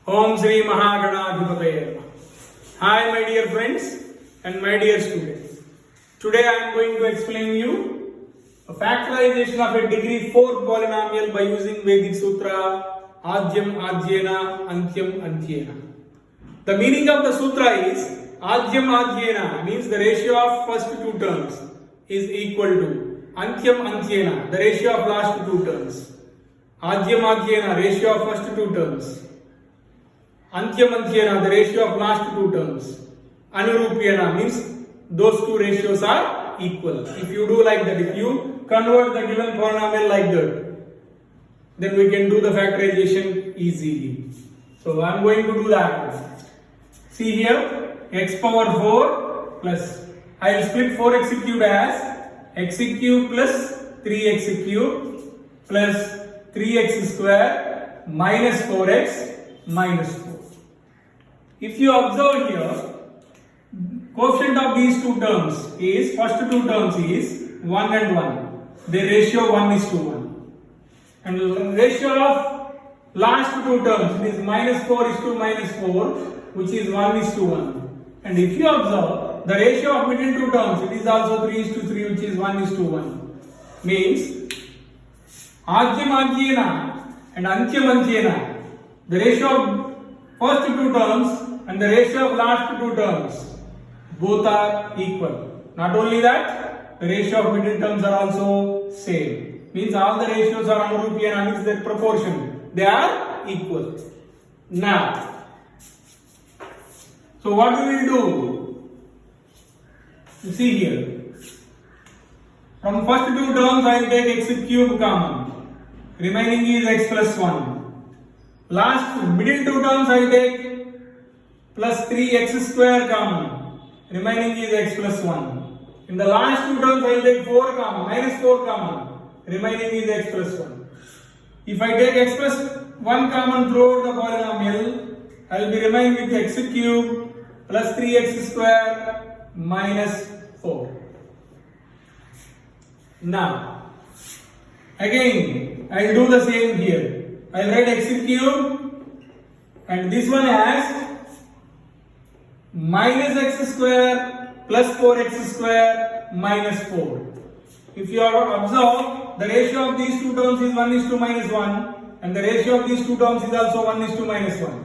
Om Shri Mahaganadhipataye Namaha. Hi my dear friends and my dear students. Today I am going to explain you a factorization of a degree 4 polynomial by using Vedic Sutra Ajyam Ajyena Antyam Antyena. The meaning of the sutra is Ajyam Ajyena means the ratio of first two terms is equal to Antyam Antyena, the ratio of last two terms. Ajyam Ajyena, ratio of first two terms. Antyam Antyena, the ratio of last two terms. Anurupyena means those two ratios are equal. If you do like that, if you convert the given polynomial like that, then we can do the factorization easily. So I am going to do that. See here, x power 4 plus, I will split 4x cubed as x cubed plus 3x cubed plus 3x square minus 4x minus 4. If you observe here, quotient of these two terms is, first two terms is 1 and 1. The ratio 1 is to 1. And the ratio of last two terms, it is minus 4 is to minus 4, which is 1 is to 1. And if you observe, the ratio of between two terms, it is also 3 is to 3, which is 1 is to 1. Means, Ajyam Ajyena and Antyam Antyena, the ratio of first two terms and the ratio of last two terms, both are equal. Not only that, the ratio of between terms are also same. Means all the ratios are Anurupyena, means their proportion. They are equal. Now, so what we will do? You see here. From first two terms, I will take x cube common. Remaining is x plus 1. Last middle two terms I will take plus 3x square common. Remaining is x plus 1. In the last two terms I will take 4 common, minus 4 common. Remaining is x plus 1. If I take x plus 1 common throughout the polynomial, I will be remaining with x cube plus 3x square minus 4. Now, again, I will do the same here. I will write x cube and this one has minus x square plus 4x square minus 4. If you have observed, the ratio of these two terms is 1 is to minus 1 and the ratio of these two terms is also 1 is to minus 1.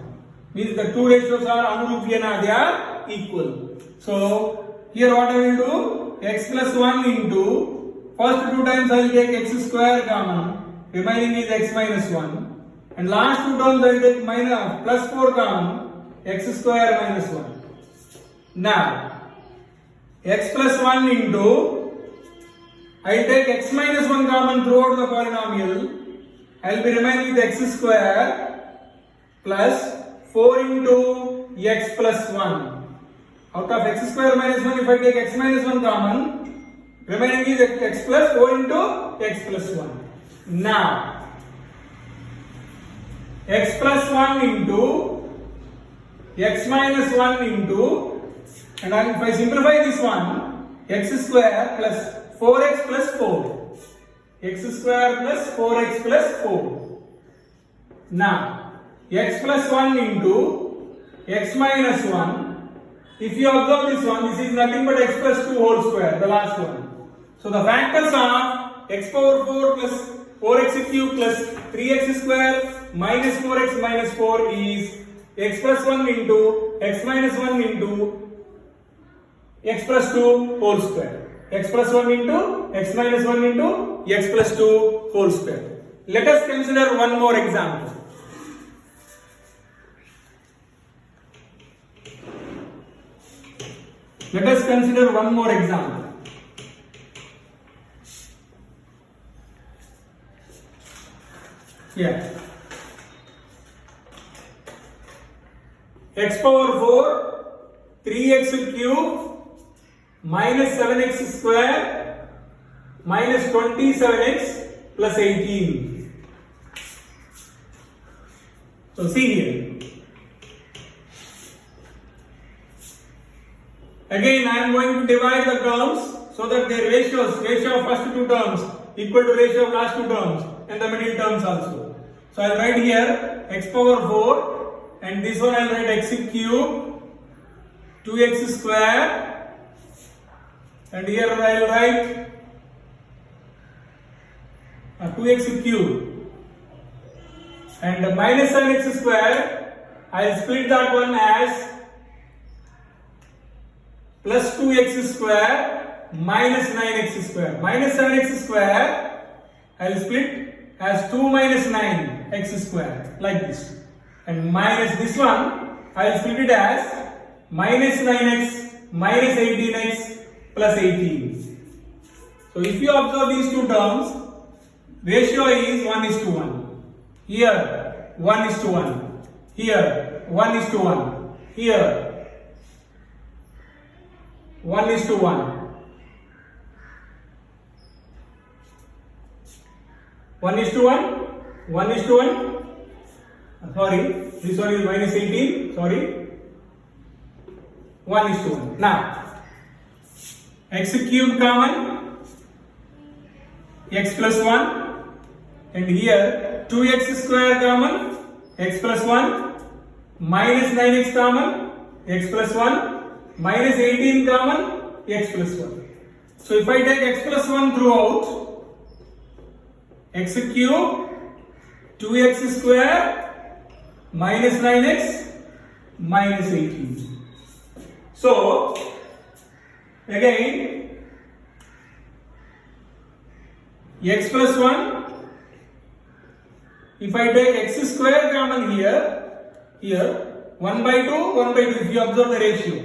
Means the two ratios are Anurupyena, they are equal. So, here what I will do? X plus 1 into, first two times I will take x square common, remaining is x minus 1. And last two terms I will take minus plus 4 common, x square minus 1. Now, x plus 1 into, I will take x minus 1 common throughout the polynomial, I will be remaining with x square plus 4 into x plus 1. Out of x square minus 1, if I take x minus 1 common, remaining is x plus 4 into x plus 1. Now, x plus 1 into x minus 1 into, and if I simplify this one, x square plus 4x plus 4. X square plus 4x plus 4. Now, x plus 1 into x minus 1. If you observe this one, this is nothing but x plus 2 whole square, the last one. So the factors are x power 4 plus 4x cube plus 3x square minus 4x minus 4 is x plus 1 into x minus 1 into x plus 2 whole square. X plus 1 into x minus 1 into x plus 2 whole square. Let us consider one more example. Let us consider one more example. Here. X power 4, 3x cube minus 7x square minus 27x plus 18. So see here. Again I am going to divide the terms so that the ratio of first two terms equal to ratio of last two terms and the middle terms also. So I will write here x power 4 and this one I'll write x cube 2x square, and here I'll write 2x cube, and minus 7x square I'll split that one as plus 2x square minus 9x square. Minus 7x square I'll split as 2 minus 9x square, like this, and minus this one I'll split it as minus 9x minus 18x plus 18. So if you observe these two terms, ratio is 1:1. Here 1:1. Here 1:1. Here 1:1. 1:1. 1:1. Sorry, this one is minus 18. Sorry. 1:1. Now, x cube common, x plus 1, and here 2x square common, x plus 1, minus 9x common, x plus 1, minus 18 common, x plus 1. So if I take x plus 1 throughout, x cube 2x square minus 9x minus 18. So again, x plus 1, if I take x square common here 1 by 2, 1 by 2, if you observe the ratio,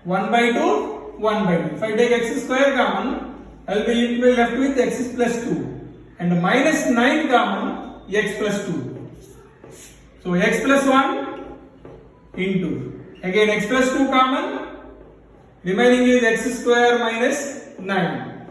1 by 2, 1 by 2. If I take x square common, I will be left with x plus 2, and minus 9 common, x plus 2. So x plus 1 into, again x plus 2 common, remaining is x square minus 9.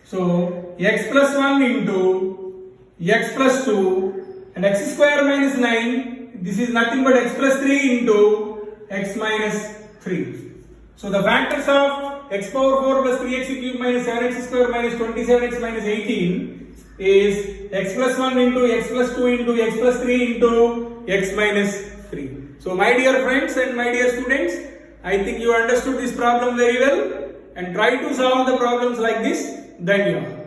So x plus 1 into x plus 2, and x square minus 9, this is nothing but x plus 3 into x minus 3. So the factors of x power 4 plus 3x cube minus 7x square minus 27x minus 18 is x plus 1 into x plus 2 into x plus 3 into x minus 3. So my dear friends and my dear students, I think you understood this problem very well, and try to solve the problems like this. Dhanyavad.